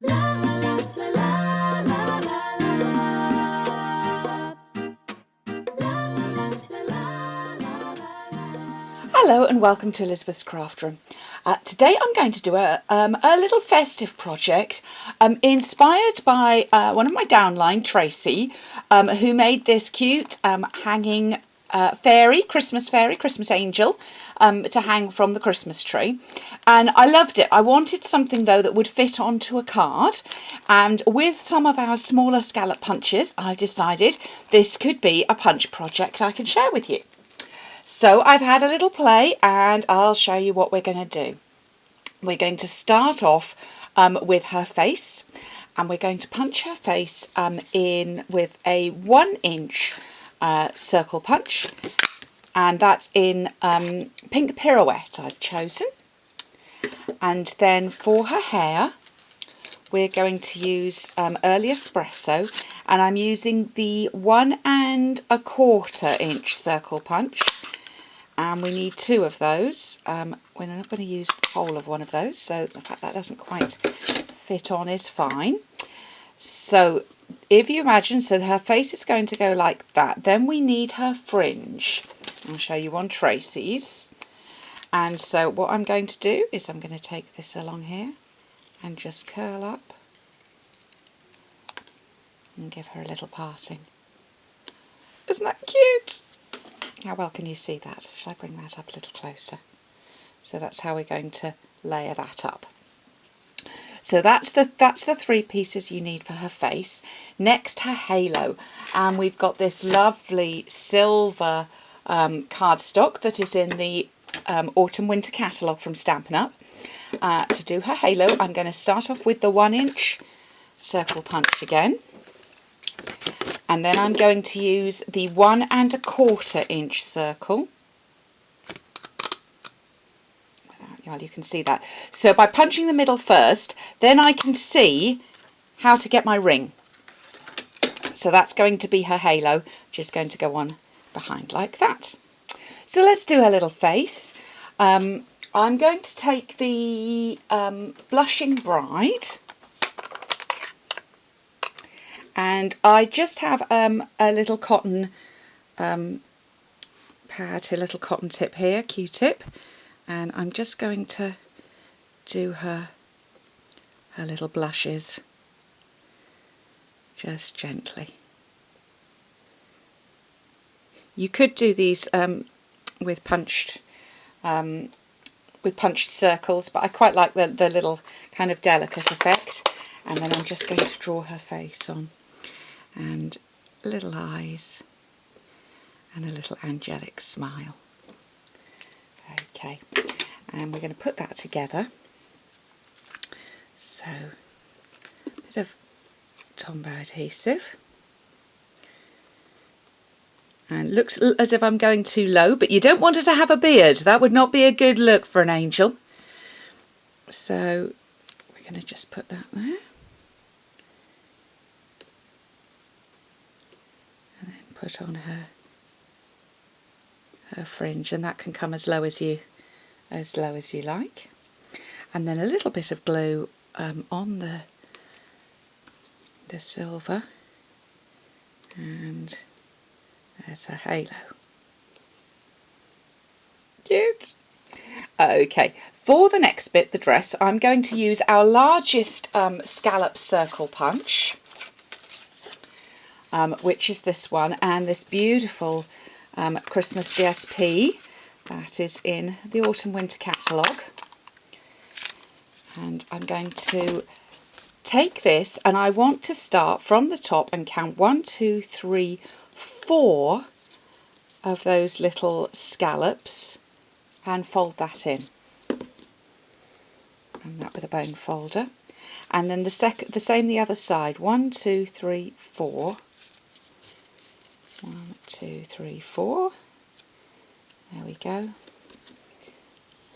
Hello and welcome to Elizabeth's Craft Room. Today I'm going to do a little festive project inspired by one of my downline, Tracy, who made this cute hanging Christmas angel to hang from the Christmas tree. And I loved it. I wanted something though that would fit onto a card, and with some of our smaller scallop punches I've decided this could be a punch project I can share with you. So I've had a little play and I'll show you what we're going to do. We're going to start off with her face, and we're going to punch her face in with a 1-inch circle punch, and that's in Pink Pirouette I've chosen. And then for her hair we're going to use Early Espresso, and I'm using the 1 1/4-inch circle punch. And we need 2 of those. We're not going to use the whole of one of those, so the fact that doesn't quite fit on is fine. So if you imagine, so her face is going to go like that. Then we need her fringe. I'll show you on Tracy's. And so what I'm going to do is I'm going to take this along here and just curl up and give her a little parting. Isn't that cute? How well can you see that? Shall I bring that up a little closer? So that's how we're going to layer that up. So that's the 3 pieces you need for her face. Next, her halo, and we've got this lovely silver cardstock that is in the Autumn Winter catalogue from Stampin' Up. To do her halo, I'm going to start off with the 1-inch circle punch again. And then I'm going to use the 1 1/4-inch circle. Well, you can see that. So by punching the middle first, then I can see how to get my ring. So that's going to be her halo, just going to go on behind like that. So let's do her little face. I'm going to take the Blushing Bride. And I just have a little cotton pad, a little cotton tip here, Q-tip, and I'm just going to do her little blushes just gently. You could do these with punched circles, but I quite like the little kind of delicate effect. And then I'm just going to draw her face on, and little eyes and a little angelic smile. Okay, and we're going to put that together. So a bit of Tombow adhesive, and looks as if I'm going too low, but you don't want her to have a beard. That would not be a good look for an angel. So we're going to just put that there. Put on her fringe, and that can come as low as you like, and then a little bit of glue on the silver, and there's her halo. Cute. Okay, for the next bit, the dress, I'm going to use our largest scallop circle punch, which is this one, and this beautiful Christmas DSP that is in the Autumn Winter catalogue. And I'm going to take this, and I want to start from the top and count 1, 2, 3, 4 of those little scallops and fold that in. And that with a bone folder. And then the same the other side. 1, 2, 3, 4. 1, 2, 3, 4. There we go.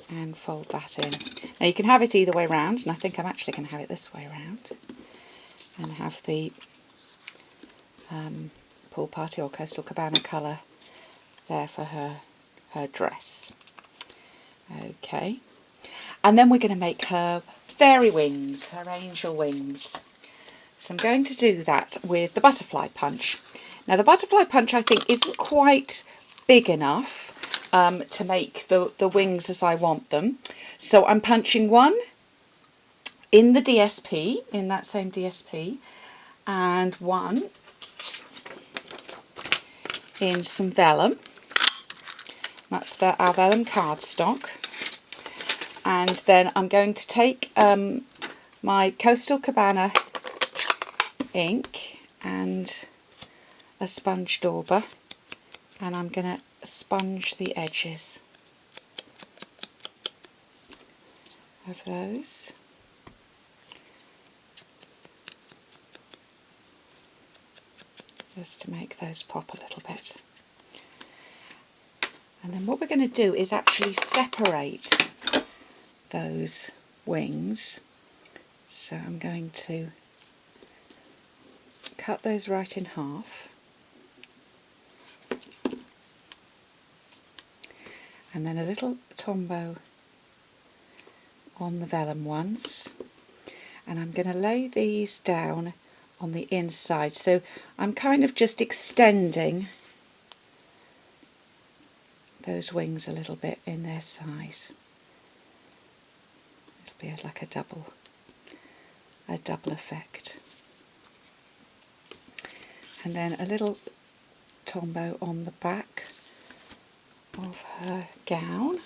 And fold that in. Now you can have it either way round, and I think I'm actually going to have it this way round. And have the Pool Party or Coastal Cabana colour there for her dress. Okay. And then we're going to make her fairy wings, her angel wings. So I'm going to do that with the butterfly punch. Now the butterfly punch I think isn't quite big enough to make the wings as I want them. So I'm punching one in the DSP, in that same DSP, and one in some vellum. That's our vellum cardstock. And then I'm going to take my Coastal Cabana ink and a sponge dauber, and I'm going to sponge the edges of those. Just to make those pop a little bit. And then what we're going to do is actually separate those wings. So I'm going to cut those right in half. And then a little tombow on the vellum ones. And I'm going to lay these down on the inside, so I'm kind of just extending those wings a little bit in their size. It'll be like a double effect. And then a little tombow on the back of her gown.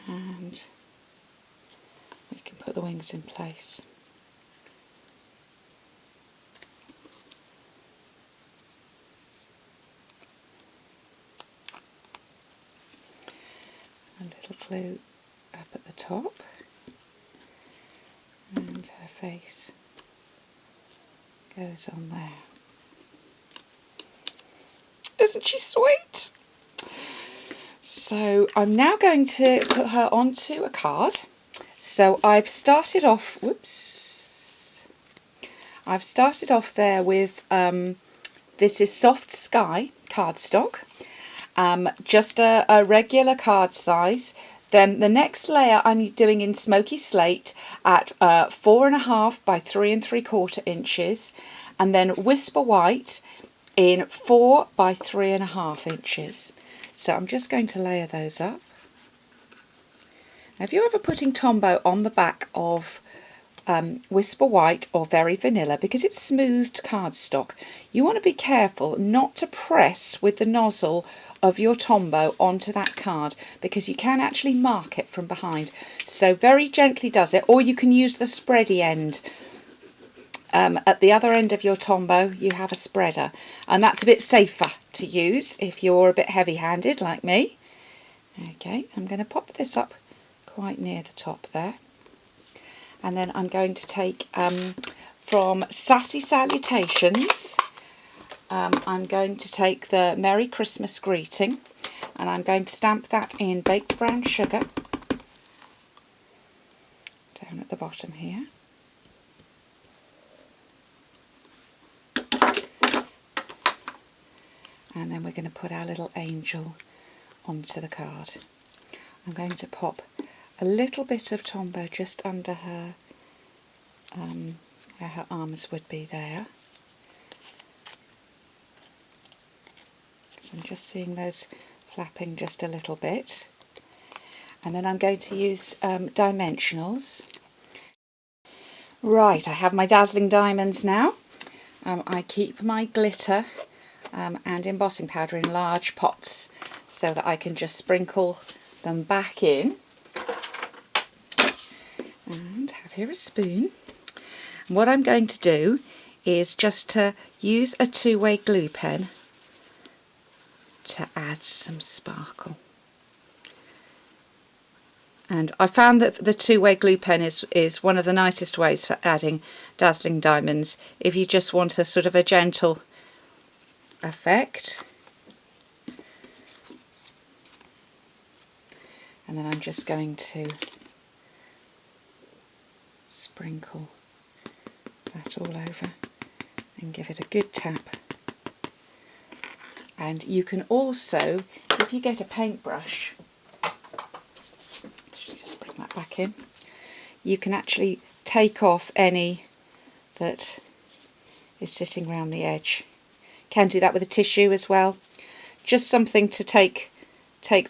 And we can put the wings in place. A little glue up at the top, and her face goes on there. Isn't she sweet? So I'm now going to put her onto a card. So I've started off, I've started off there with, this is Soft Sky cardstock, just a regular card size. Then the next layer I'm doing in Smoky Slate at 4.5 by 3 3/4 inches, and then Whisper White in 4 by 3.5 inches. So I'm just going to layer those up. Now, if you're ever putting Tombow on the back of Whisper White or Very Vanilla, because it's smoothed cardstock, you want to be careful not to press with the nozzle of your Tombow onto that card, because you can actually mark it from behind. So very gently does it, or you can use the spready end. At the other end of your Tombow you have a spreader, and that's a bit safer to use if you're a bit heavy-handed like me. Okay, I'm going to pop this up quite near the top there, and then I'm going to take from Sassy Salutations, I'm going to take the Merry Christmas Greeting, and I'm going to stamp that in baked brown sugar down at the bottom here. And then we're going to put our little angel onto the card. I'm going to pop a little bit of Tombow just under her, where her arms would be there. So I'm just seeing those flapping just a little bit. And then I'm going to use dimensionals. Right, I have my dazzling diamonds now. I keep my glitter and embossing powder in large pots so that I can just sprinkle them back in. And have here a spoon. And what I'm going to do is just to use a two-way glue pen to add some sparkle. And I found that the two-way glue pen is one of the nicest ways for adding dazzling diamonds if you just want a sort of a gentle effect. And then I'm just going to sprinkle that all over and give it a good tap. And you can also, if you get a paintbrush, cracking, you can actually take off any that is sitting around the edge. Can do that with a tissue as well. Just something to take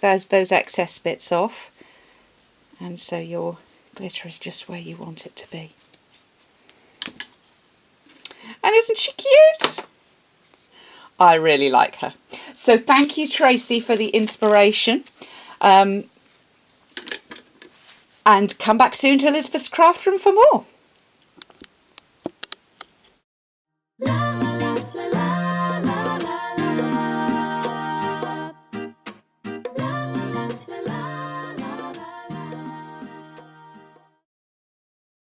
those excess bits off, and so your glitter is just where you want it to be. And isn't she cute? I really like her. So thank you, Tracy, for the inspiration. And come back soon to Elizabeth's Craft Room for more.